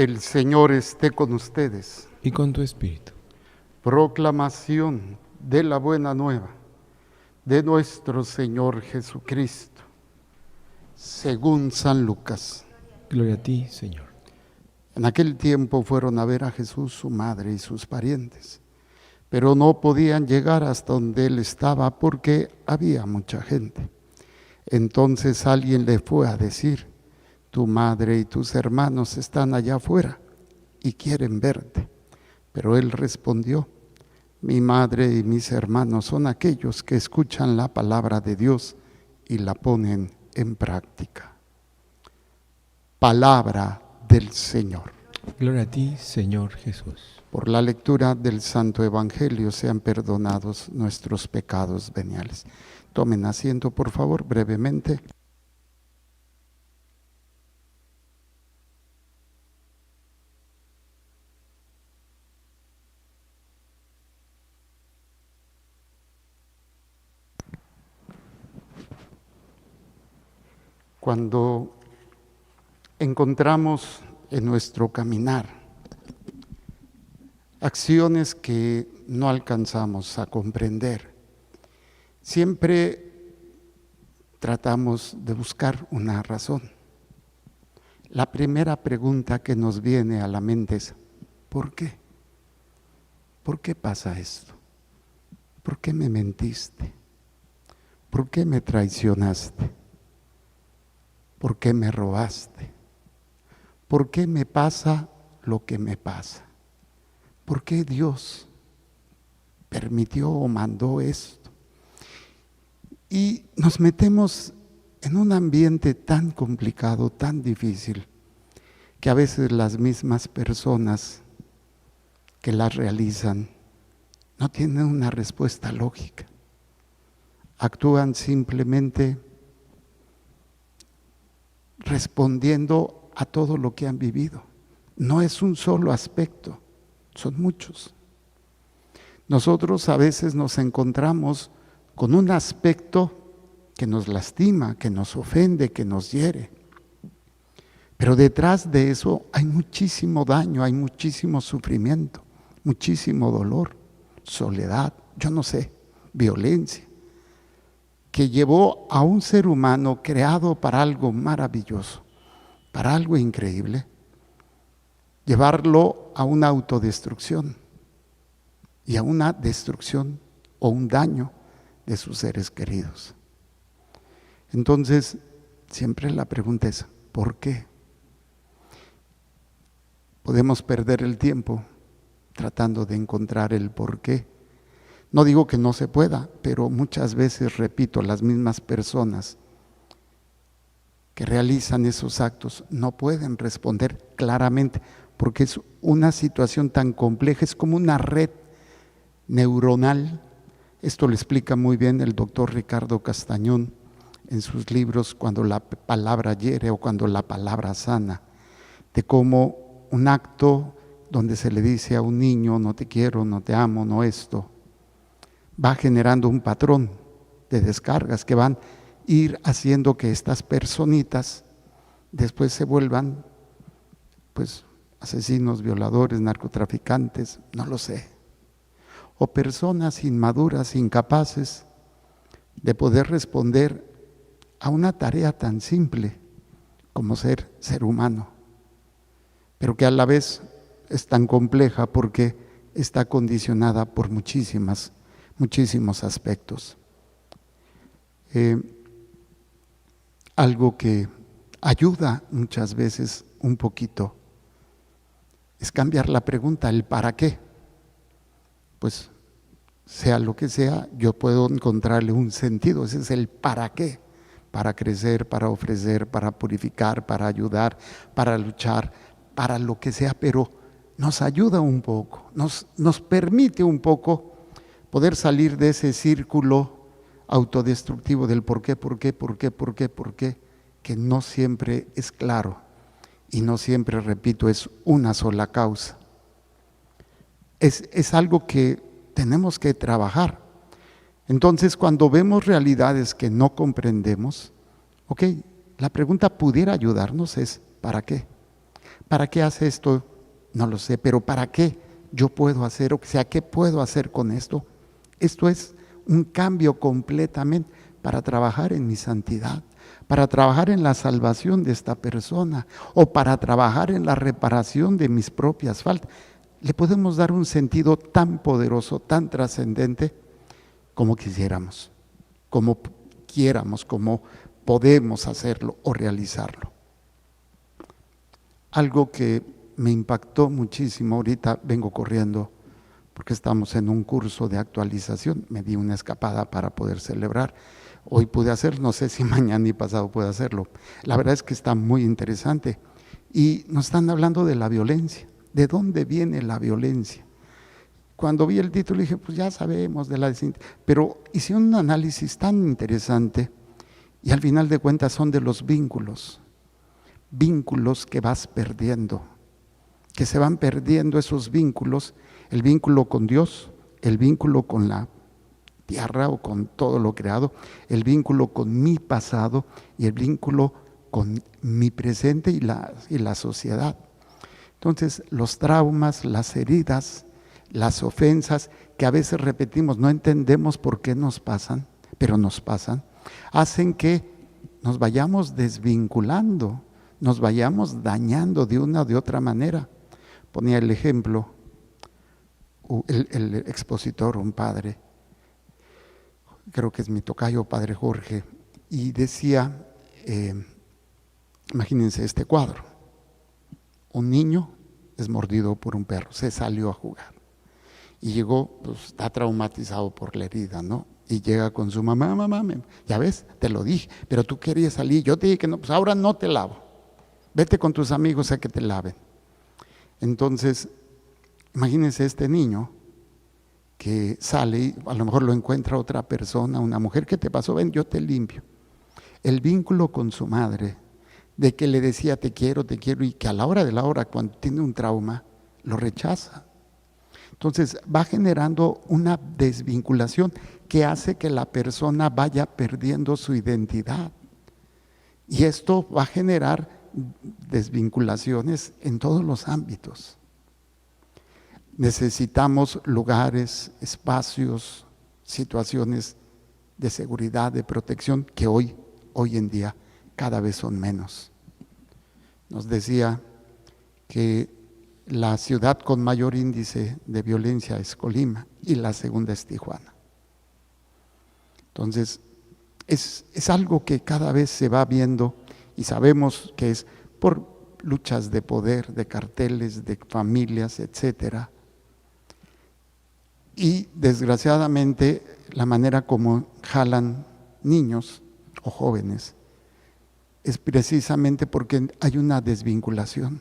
El Señor esté con ustedes. Y con tu espíritu. Proclamación de la buena nueva de nuestro Señor Jesucristo, según San Lucas. Gloria a ti, Señor. En aquel tiempo fueron a ver a Jesús su madre y sus parientes, pero no podían llegar hasta donde él estaba porque había mucha gente. Entonces alguien le fue a decir: tu madre y tus hermanos están allá afuera y quieren verte. Pero él respondió: mi madre y mis hermanos son aquellos que escuchan la palabra de Dios y la ponen en práctica. Palabra del Señor. Gloria a ti, Señor Jesús. Por la lectura del Santo Evangelio sean perdonados nuestros pecados veniales. Tomen asiento, por favor, brevemente. Cuando encontramos en nuestro caminar acciones que no alcanzamos a comprender, siempre tratamos de buscar una razón. La primera pregunta que nos viene a la mente es: ¿por qué? ¿Por qué pasa esto? ¿Por qué me mentiste? ¿Por qué me traicionaste? ¿Por qué me robaste? ¿Por qué me pasa lo que me pasa? ¿Por qué Dios permitió o mandó esto? Y nos metemos en un ambiente tan complicado, tan difícil, que a veces las mismas personas que las realizan no tienen una respuesta lógica. Actúan simplemente respondiendo a todo lo que han vivido. No es un solo aspecto, son muchos. Nosotros a veces nos encontramos con un aspecto que nos lastima, que nos ofende, que nos hiere. Pero detrás de eso hay muchísimo daño, hay muchísimo sufrimiento, muchísimo dolor, soledad, yo no sé, violencia, que llevó a un ser humano creado para algo maravilloso, para algo increíble, llevarlo a una autodestrucción y a una destrucción o un daño de sus seres queridos. Entonces, siempre la pregunta es: ¿por qué? Podemos perder el tiempo tratando de encontrar el por qué. No digo que no se pueda, pero muchas veces, repito, las mismas personas que realizan esos actos no pueden responder claramente, porque es una situación tan compleja, es como una red neuronal. Esto lo explica muy bien el doctor Ricardo Castañón en sus libros Cuando la palabra hiere o Cuando la palabra sana, de cómo un acto donde se le dice a un niño: no te quiero, no te amo, no esto, va generando un patrón de descargas que van a ir haciendo que estas personitas después se vuelvan, pues, asesinos, violadores, narcotraficantes, no lo sé, o personas inmaduras, incapaces de poder responder a una tarea tan simple como ser humano, pero que a la vez es tan compleja porque está condicionada por muchísimos aspectos. Algo que ayuda muchas veces un poquito es cambiar la pregunta, el para qué. Pues sea lo que sea, yo puedo encontrarle un sentido. Ese es el para qué: para crecer, para ofrecer, para purificar, para ayudar, para luchar, para lo que sea, pero nos ayuda un poco, nos permite un poco poder salir de ese círculo autodestructivo del por qué, que no siempre es claro y no siempre, repito, es una sola causa. Es algo que tenemos que trabajar. Entonces, cuando vemos realidades que no comprendemos, la pregunta pudiera ayudarnos es: ¿para qué? ¿Para qué hace esto? No lo sé, pero ¿para qué yo puedo hacer? O sea, ¿qué puedo hacer con esto? Esto es un cambio completamente para trabajar en mi santidad, para trabajar en la salvación de esta persona o para trabajar en la reparación de mis propias faltas. Le podemos dar un sentido tan poderoso, tan trascendente como quisiéramos, como quiéramos, como podemos hacerlo o realizarlo. Algo que me impactó muchísimo, ahorita vengo corriendo porque estamos en un curso de actualización, me di una escapada para poder celebrar. Hoy pude hacerlo, no sé si mañana y pasado puedo hacerlo. La verdad es que está muy interesante y nos están hablando de la violencia. ¿De dónde viene la violencia? Cuando vi el título dije, pues ya sabemos de la pero hice un análisis tan interesante y al final de cuentas son de los vínculos que vas perdiendo, que se van perdiendo esos vínculos, el vínculo con Dios, el vínculo con la tierra o con todo lo creado, el vínculo con mi pasado y el vínculo con mi presente y la sociedad. Entonces, los traumas, las heridas, las ofensas que a veces repetimos, no entendemos por qué nos pasan, pero nos pasan, hacen que nos vayamos desvinculando, nos vayamos dañando de una o de otra manera. Ponía el ejemplo, el expositor, un padre, creo que es mi tocayo, padre Jorge, y decía, imagínense este cuadro, un niño es mordido por un perro, se salió a jugar y llegó, pues está traumatizado por la herida, ¿no? Y llega con su mamá, ya ves, te lo dije, pero tú querías salir, yo te dije que no, pues ahora no te lavo, vete con tus amigos a que te laven. Entonces, imagínense este niño que sale y a lo mejor lo encuentra otra persona, una mujer, ¿qué te pasó? Ven, yo te limpio. El vínculo con su madre, de que le decía te quiero, y que a la hora de la hora, cuando tiene un trauma, lo rechaza. Entonces va generando una desvinculación que hace que la persona vaya perdiendo su identidad. Y esto va a generar desvinculaciones en todos los ámbitos. Necesitamos lugares, espacios, situaciones de seguridad, de protección que hoy en día cada vez son menos. Nos decía que la ciudad con mayor índice de violencia es Colima y la segunda es Tijuana. Entonces, es algo que cada vez se va viendo y sabemos que es por luchas de poder, de carteles, de familias, etcétera. Y desgraciadamente la manera como jalan niños o jóvenes es precisamente porque hay una desvinculación.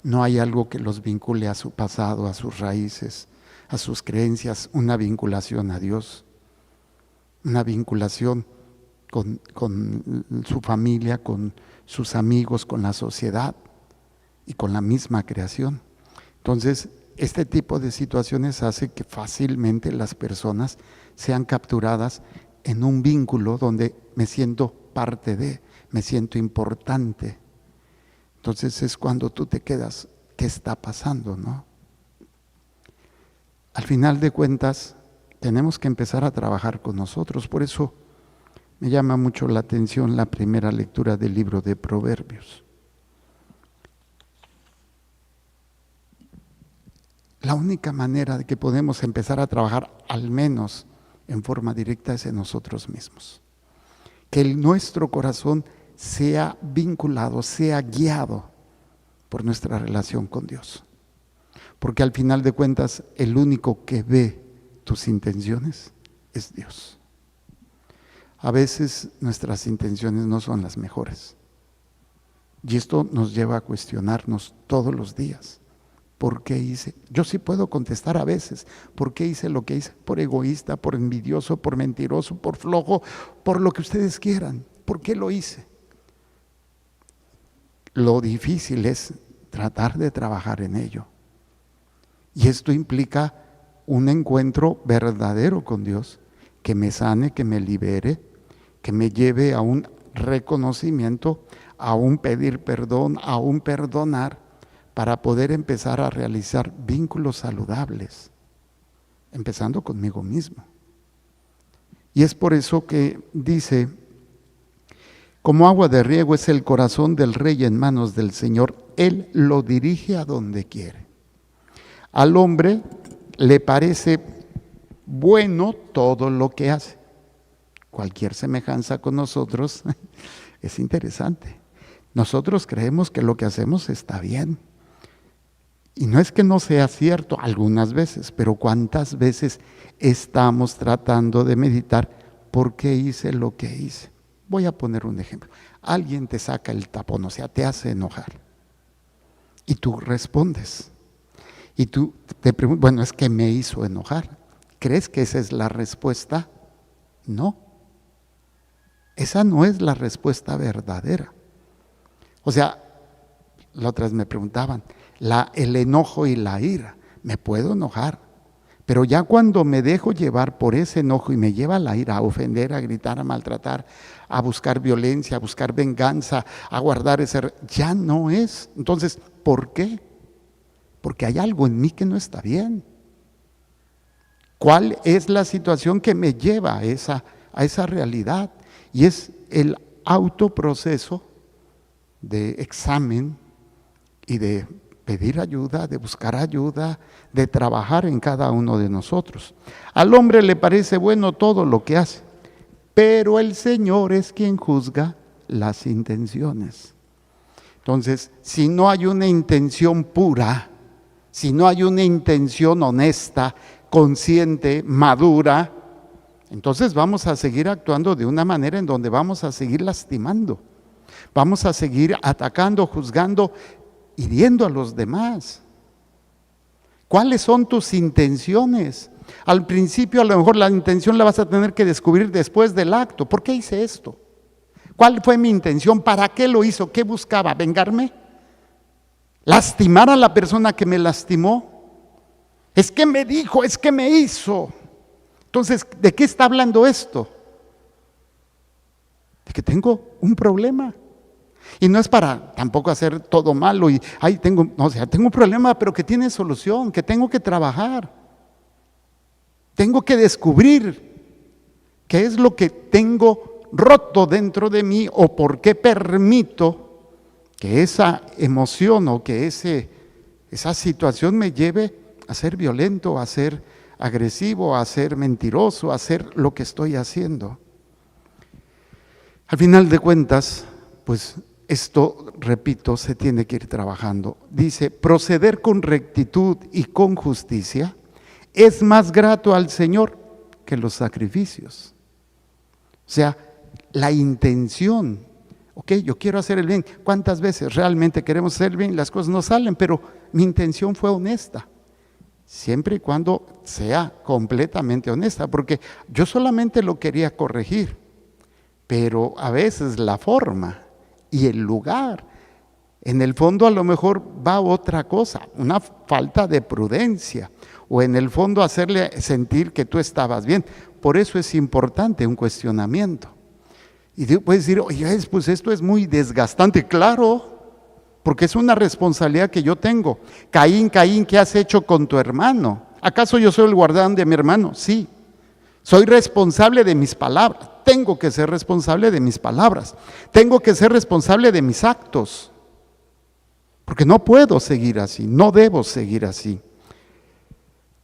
No hay algo que los vincule a su pasado, a sus raíces, a sus creencias, una vinculación a Dios, una vinculación con su familia, con sus amigos, con la sociedad y con la misma creación. Entonces, este tipo de situaciones hace que fácilmente las personas sean capturadas en un vínculo donde me siento parte de, me siento importante. Entonces es cuando tú te quedas, ¿qué está pasando, no? Al final de cuentas, tenemos que empezar a trabajar con nosotros. Por eso me llama mucho la atención la primera lectura del libro de Proverbios. La única manera de que podemos empezar a trabajar, al menos en forma directa, es en nosotros mismos. Que nuestro corazón sea vinculado, sea guiado por nuestra relación con Dios. Porque al final de cuentas, el único que ve tus intenciones es Dios. A veces nuestras intenciones no son las mejores. Y esto nos lleva a cuestionarnos todos los días. ¿Por qué hice? Yo sí puedo contestar a veces, ¿por qué hice lo que hice? Por egoísta, por envidioso, por mentiroso, por flojo, por lo que ustedes quieran. ¿Por qué lo hice? Lo difícil es tratar de trabajar en ello. Y esto implica un encuentro verdadero con Dios, que me sane, que me libere, que me lleve a un reconocimiento, aún pedir perdón, aún perdonar, para poder empezar a realizar vínculos saludables, empezando conmigo mismo. Y es por eso que dice: como agua de riego es el corazón del rey en manos del Señor, Él lo dirige a donde quiere. Al hombre le parece bueno todo lo que hace. Cualquier semejanza con nosotros es interesante. Nosotros creemos que lo que hacemos está bien. Y no es que no sea cierto algunas veces, pero ¿cuántas veces estamos tratando de meditar por qué hice lo que hice? Voy a poner un ejemplo. Alguien te saca el tapón, o sea, te hace enojar. Y tú respondes. Y tú te preguntas, bueno, es que me hizo enojar. ¿Crees que esa es la respuesta? No. Esa no es la respuesta verdadera. O sea, la otra vez me preguntaban, el enojo y la ira. Me puedo enojar, pero ya cuando me dejo llevar por ese enojo y me lleva la ira a ofender, a gritar, a maltratar, a buscar violencia, a buscar venganza, a guardar ya no es. Entonces, ¿por qué? Porque hay algo en mí que no está bien. ¿Cuál es la situación que me lleva a esa realidad? Y es el autoproceso de examen y de pedir ayuda, de buscar ayuda, de trabajar en cada uno de nosotros. Al hombre le parece bueno todo lo que hace, pero el Señor es quien juzga las intenciones. Entonces, si no hay una intención pura, si no hay una intención honesta, consciente, madura, entonces vamos a seguir actuando de una manera en donde vamos a seguir lastimando, vamos a seguir atacando, juzgando, hiriendo a los demás. ¿Cuáles son tus intenciones? Al principio a lo mejor la intención la vas a tener que descubrir después del acto. ¿Por qué hice esto? ¿Cuál fue mi intención? ¿Para qué lo hizo? ¿Qué buscaba? ¿Vengarme? ¿Lastimar a la persona que me lastimó? Es que me dijo, es que me hizo. Entonces, ¿de qué está hablando esto? De que tengo un problema. Y no es para tampoco hacer todo malo y tengo un problema, pero que tiene solución, que tengo que trabajar. Tengo que descubrir qué es lo que tengo roto dentro de mí o por qué permito que esa emoción o que esa situación me lleve a ser violento, a ser agresivo, a ser mentiroso, a hacer lo que estoy haciendo. Al final de cuentas, pues esto, repito, se tiene que ir trabajando. Dice, proceder con rectitud y con justicia es más grato al Señor que los sacrificios. O sea, la intención, ok, yo quiero hacer el bien. ¿Cuántas veces realmente queremos hacer el bien? Las cosas no salen, pero mi intención fue honesta. Siempre y cuando sea completamente honesta, porque yo solamente lo quería corregir, pero a veces la forma y el lugar, en el fondo a lo mejor va otra cosa, una falta de prudencia, o en el fondo hacerle sentir que tú estabas bien. Por eso es importante un cuestionamiento. Y puedes decir, oye, pues esto es muy desgastante. Claro, porque es una responsabilidad que yo tengo. Caín, Caín, ¿qué has hecho con tu hermano? ¿Acaso yo soy el guardián de mi hermano? Sí. Soy responsable de mis palabras. Tengo que ser responsable de mis palabras. Tengo que ser responsable de mis actos. Porque no puedo seguir así, no debo seguir así.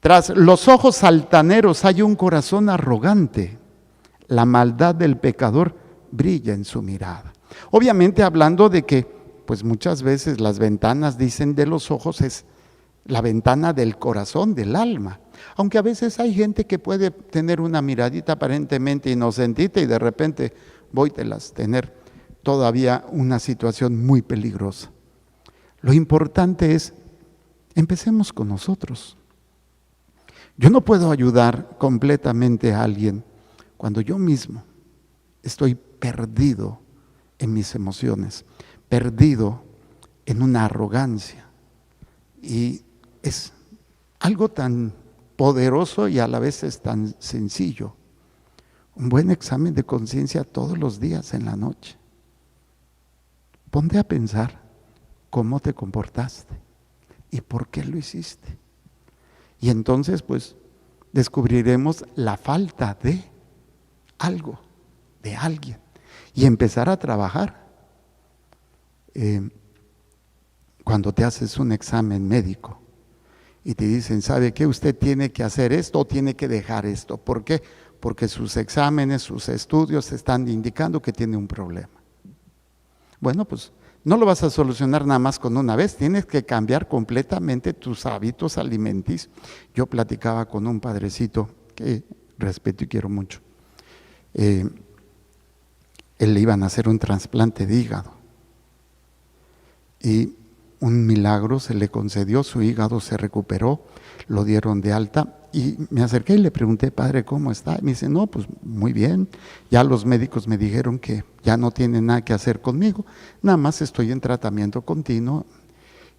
Tras los ojos altaneros hay un corazón arrogante. La maldad del pecador brilla en su mirada. Obviamente hablando de que, pues muchas veces las ventanas, dicen, de los ojos es la ventana del corazón, del alma. Aunque a veces hay gente que puede tener una miradita aparentemente inocentita y de repente tener todavía una situación muy peligrosa. Lo importante es, empecemos con nosotros. Yo no puedo ayudar completamente a alguien cuando yo mismo estoy perdido en mis emociones, perdido en una arrogancia. Y es algo tan poderoso y a la vez es tan sencillo. Un buen examen de conciencia todos los días en la noche. Ponte a pensar cómo te comportaste y por qué lo hiciste. Y entonces pues descubriremos la falta de algo, de alguien, y empezar a trabajar. Cuando te haces un examen médico y te dicen, ¿sabe qué? Usted tiene que hacer esto o tiene que dejar esto. ¿Por qué? Porque sus exámenes, sus estudios están indicando que tiene un problema. Bueno, pues no lo vas a solucionar nada más con una vez, tienes que cambiar completamente tus hábitos alimenticios. Yo platicaba con un padrecito que respeto y quiero mucho. Él le iban a hacer un trasplante de hígado y un milagro se le concedió, su hígado se recuperó, lo dieron de alta y me acerqué y le pregunté, padre, ¿cómo está? Y me dice, no, pues muy bien, ya los médicos me dijeron que ya no tienen nada que hacer conmigo, nada más estoy en tratamiento continuo.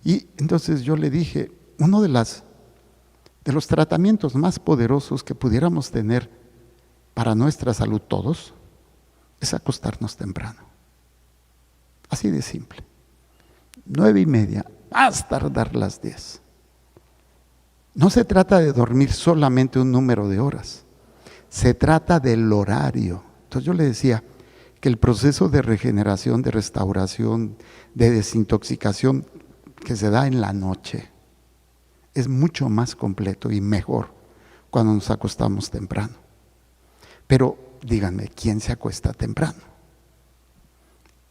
Y entonces yo le dije, uno de los tratamientos más poderosos que pudiéramos tener para nuestra salud todos es acostarnos temprano, así de simple. 9:30, más tardar las 10. No se trata de dormir solamente un número de horas, se trata del horario. Entonces yo le decía que el proceso de regeneración, de restauración, de desintoxicación que se da en la noche es mucho más completo y mejor cuando nos acostamos temprano. Pero díganme, ¿quién se acuesta temprano?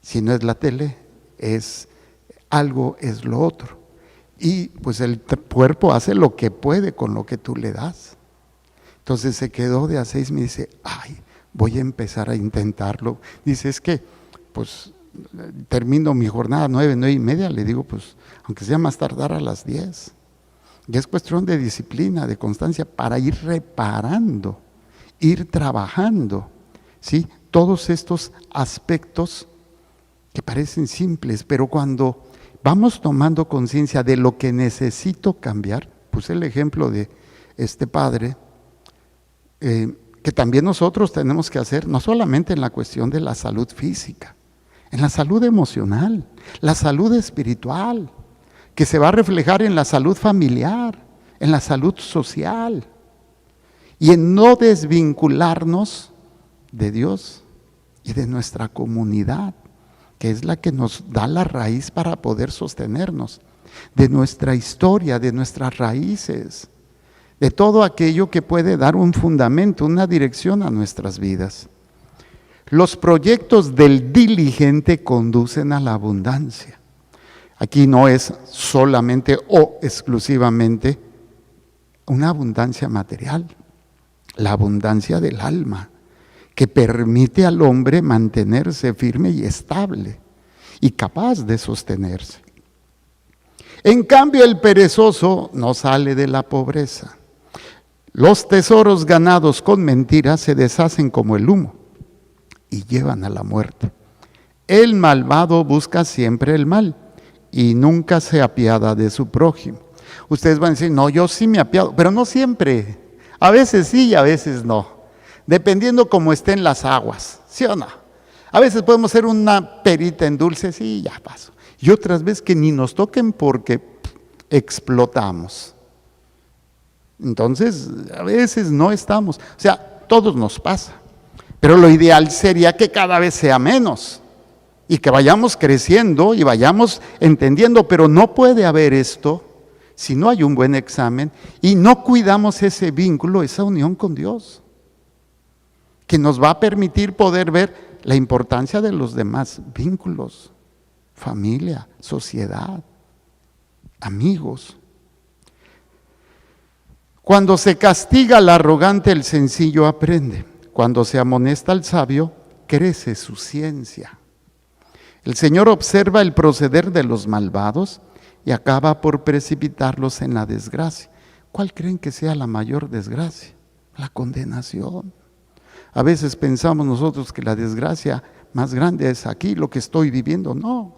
Si no es la tele, es algo, es lo otro. Y pues el cuerpo hace lo que puede con lo que tú le das. Entonces se quedó de a 6, me dice, ay, voy a empezar a intentarlo. Dice, es que pues termino mi jornada 9:30, le digo, pues aunque sea más tardar a las 10. Y es cuestión de disciplina, de constancia, para ir reparando, ir trabajando, ¿sí? Todos estos aspectos que parecen simples, pero cuando vamos tomando conciencia de lo que necesito cambiar, puse el ejemplo de este padre, que también nosotros tenemos que hacer, no solamente en la cuestión de la salud física, en la salud emocional, la salud espiritual, que se va a reflejar en la salud familiar, en la salud social, y en no desvincularnos de Dios y de nuestra comunidad, que es la que nos da la raíz para poder sostenernos, de nuestra historia, de nuestras raíces, de todo aquello que puede dar un fundamento, una dirección a nuestras vidas. Los proyectos del diligente conducen a la abundancia. Aquí no es solamente o exclusivamente una abundancia material, la abundancia del alma, que permite al hombre mantenerse firme y estable y capaz de sostenerse. En cambio, el perezoso no sale de la pobreza. Los tesoros ganados con mentiras se deshacen como el humo y llevan a la muerte. El malvado busca siempre el mal y nunca se apiada de su prójimo. Ustedes van a decir, no, yo sí me apiado, pero no siempre. A veces sí y a veces no. Dependiendo cómo estén las aguas, ¿sí o no? A veces podemos ser una perita en dulce, sí, ya pasó. Y otras veces que ni nos toquen porque explotamos. Entonces, a veces no estamos. O sea, todos nos pasa. Pero lo ideal sería que cada vez sea menos. Y que vayamos creciendo y vayamos entendiendo. Pero no puede haber esto si no hay un buen examen y no cuidamos ese vínculo, esa unión con Dios, que nos va a permitir poder ver la importancia de los demás vínculos, familia, sociedad, amigos. Cuando se castiga al arrogante, el sencillo aprende. Cuando se amonesta al sabio, crece su ciencia. El Señor observa el proceder de los malvados y acaba por precipitarlos en la desgracia. ¿Cuál creen que sea la mayor desgracia? La condenación. A veces pensamos nosotros que la desgracia más grande es aquí, lo que estoy viviendo. No,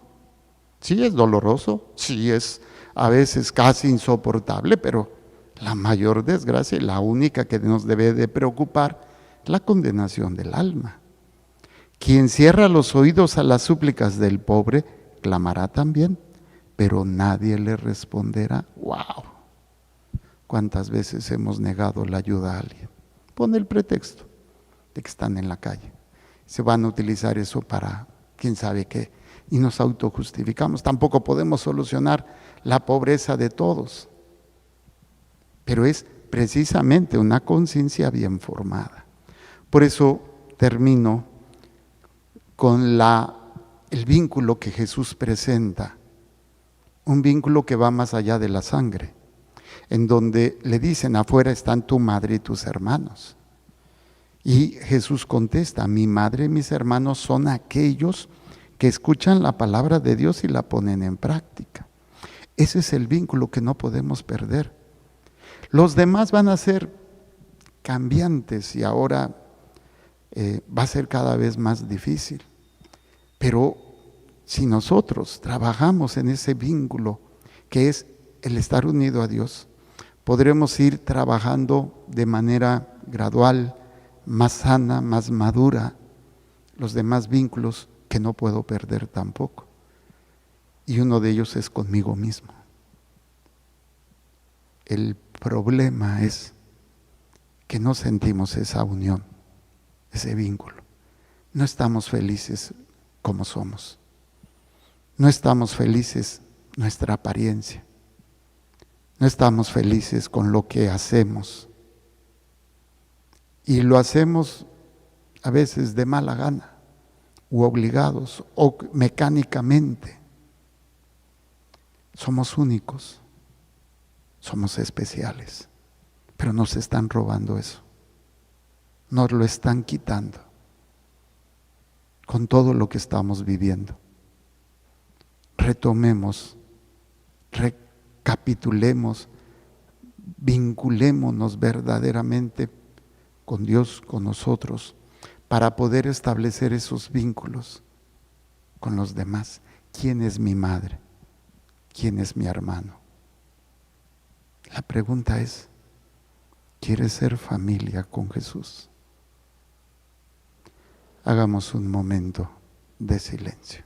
sí es doloroso, sí es a veces casi insoportable, pero la mayor desgracia y la única que nos debe de preocupar es la condenación del alma. Quien cierra los oídos a las súplicas del pobre clamará también, pero nadie le responderá. ¡Wow! ¿Cuántas veces hemos negado la ayuda a alguien? Pone el pretexto de que están en la calle. Se van a utilizar eso para quién sabe qué. Y nos autojustificamos. Tampoco podemos solucionar la pobreza de todos. Pero es precisamente una conciencia bien formada. Por eso termino con el vínculo que Jesús presenta. Un vínculo que va más allá de la sangre, en donde le dicen: afuera están tu madre y tus hermanos. Y Jesús contesta: mi madre y mis hermanos son aquellos que escuchan la palabra de Dios y la ponen en práctica. Ese es el vínculo que no podemos perder. Los demás van a ser cambiantes y ahora va a ser cada vez más difícil. Pero si nosotros trabajamos en ese vínculo que es el estar unido a Dios, podremos ir trabajando de manera gradual, más sana, más madura, los demás vínculos que no puedo perder tampoco. Y uno de ellos es conmigo mismo. El problema es que no sentimos esa unión, ese vínculo. No estamos felices como somos. No estamos felices nuestra apariencia. No estamos felices con lo que hacemos. Y lo hacemos a veces de mala gana, u obligados, o mecánicamente. Somos únicos, somos especiales, pero nos están robando eso. Nos lo están quitando con todo lo que estamos viviendo. Retomemos, recapitulemos, vinculémonos verdaderamente con Dios, con nosotros, para poder establecer esos vínculos con los demás. ¿Quién es mi madre? ¿Quién es mi hermano? La pregunta es: ¿quieres ser familia con Jesús? Hagamos un momento de silencio.